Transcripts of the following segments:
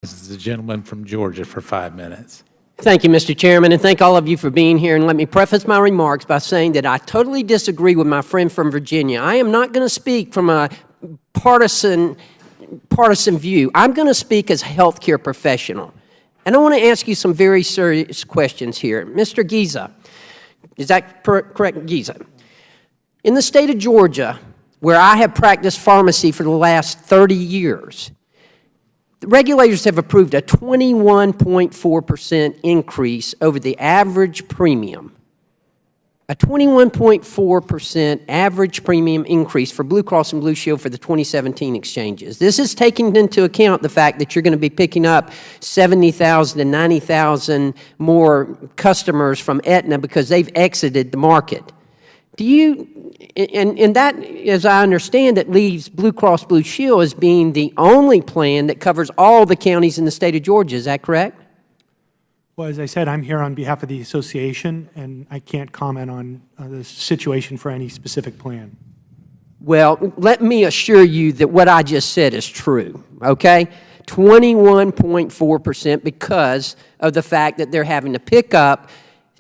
This is the gentleman from Georgia for 5 minutes. Thank you, Mr. Chairman, and thank all of you for being here. And let me preface my remarks by saying that I totally disagree with my friend from Virginia. I am not going to speak from a partisan view. I'm going to speak as a healthcare professional. And I want to ask you some very serious questions here. Mr. Giza, is that correct, Giza? In the state of Georgia, where I have practiced pharmacy for the last 30 years, the regulators have approved a 21.4% increase over the average premium. A 21.4% average premium increase for Blue Cross and Blue Shield for the 2017 exchanges. This is taking into account the fact that you're going to be picking up 70,000 to 90,000 more customers from Aetna because they've exited the market. Do you, and that, as I understand it, leaves Blue Cross Blue Shield as being the only plan that covers all the counties in the state of Georgia. Is that correct? Well, as I said, I'm here on behalf of the association, and I can't comment on the situation for any specific plan. Well, let me assure you that what I just said is true, okay? 21.4% because of the fact that they're having to pick up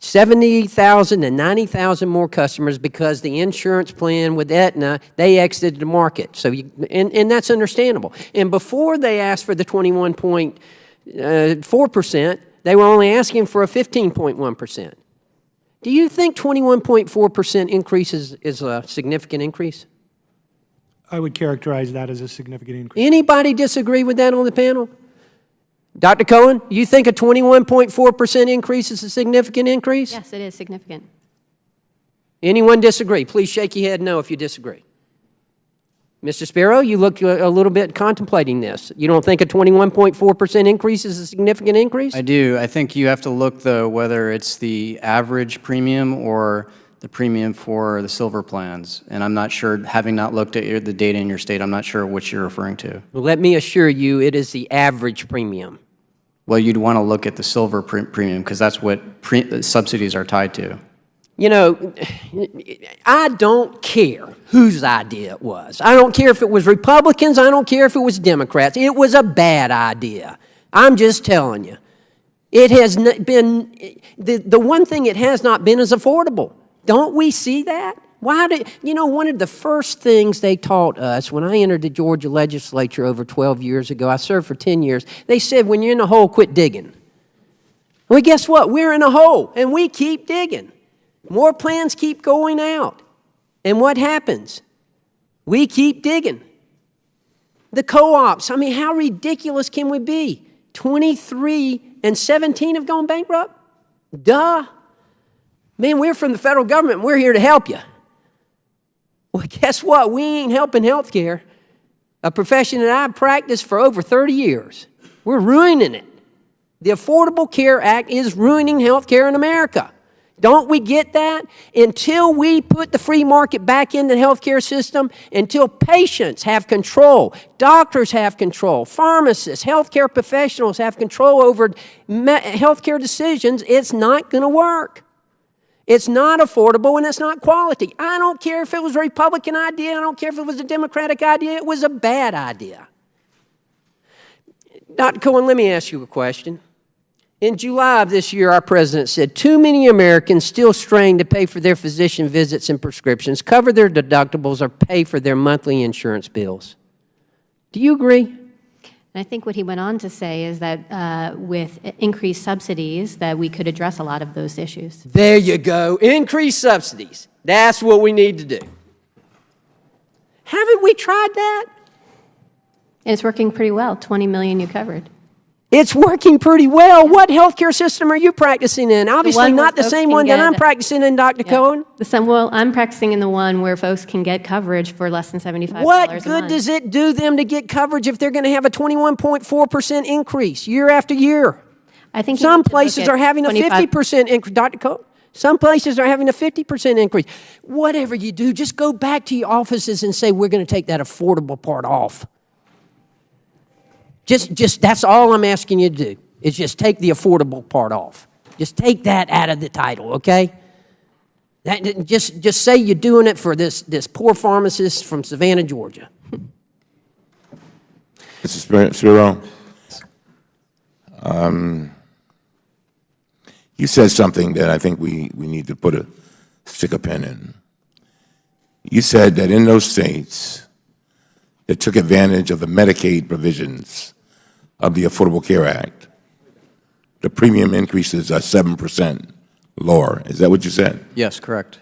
70,000 to 90,000 more customers because the insurance plan with Aetna, they exited the market. So, and that's understandable. And before they asked for the 21.4%, they were only asking for a 15.1%. Do you think 21.4% increase is a significant increase? I would characterize that as a significant increase. Anybody disagree with that on the panel? Dr. Cohen, you think a 21.4% increase is a significant increase? Yes, it is significant. Anyone disagree? Please shake your head no if you disagree. Mr. Sparrow, you look a little bit contemplating this. You don't think a 21.4% increase is a significant increase? I do. I think you have to look, though, whether it's the average premium or the premium for the silver plans. And I'm not sure, having not looked at the data in your state, I'm not sure which you're referring to. Well, let me assure you it is the average premium. Well, you'd want to look at the silver premium because that's what subsidies are tied to. You know, I don't care whose idea it was. I don't care if it was Republicans. I don't care if it was Democrats. It was a bad idea. I'm just telling you. It has been, the one thing it has not been is affordable. Don't we see that? You know, one of the first things they taught us when I entered the Georgia legislature over 12 years ago, I served for 10 years, they said, when you're in a hole, quit digging. Well, guess what? We're in a hole, and we keep digging. More plans keep going out. And what happens? We keep digging. The co-ops, I mean, how ridiculous can we be? 23 and 17 have gone bankrupt? Duh. Man, we're from the federal government. We're here to help you. Well, guess what? We ain't helping healthcare, a profession that I've practiced for over 30 years. We're ruining it. The Affordable Care Act is ruining healthcare in America. Don't we get that? Until we put the free market back in the healthcare system, until patients have control, doctors have control, pharmacists, healthcare professionals have control over healthcare decisions, it's not going to work. It's not affordable and it's not quality. I don't care if it was a Republican idea. I don't care if it was a Democratic idea. It was a bad idea. Dr. Cohen, let me ask you a question. In July of this year, our president said, too many Americans still strain to pay for their physician visits and prescriptions, cover their deductibles, or pay for their monthly insurance bills. Do you agree? And I think what he went on to say is that with increased subsidies, that we could address a lot of those issues. There you go. Increased subsidies. That's what we need to do. Haven't we tried that? And it's working pretty well. 20 million you covered. It's working pretty well. What healthcare system are you practicing in? Obviously not the same one that I'm practicing in, Dr. Cohen. Well, I'm practicing in the one where folks can get coverage for less than $75 a month. What good does it do them to get coverage if they're going to have a 21.4% increase year after year? I think some places are having a 50% increase. Dr. Cohen, some places are having a 50% increase. Whatever you do, just go back to your offices and say, we're going to take that affordable part off. Just that's all I'm asking you to do, is just take the affordable part off. Just take that out of the title, okay? Just say you're doing it for this poor pharmacist from Savannah, Georgia. Mr. Sparrow. You said something that I think we need to stick a pin in. You said that in those states that took advantage of the Medicaid provisions of the Affordable Care Act, the premium increases are 7% lower. Is that what you said? Yes, correct.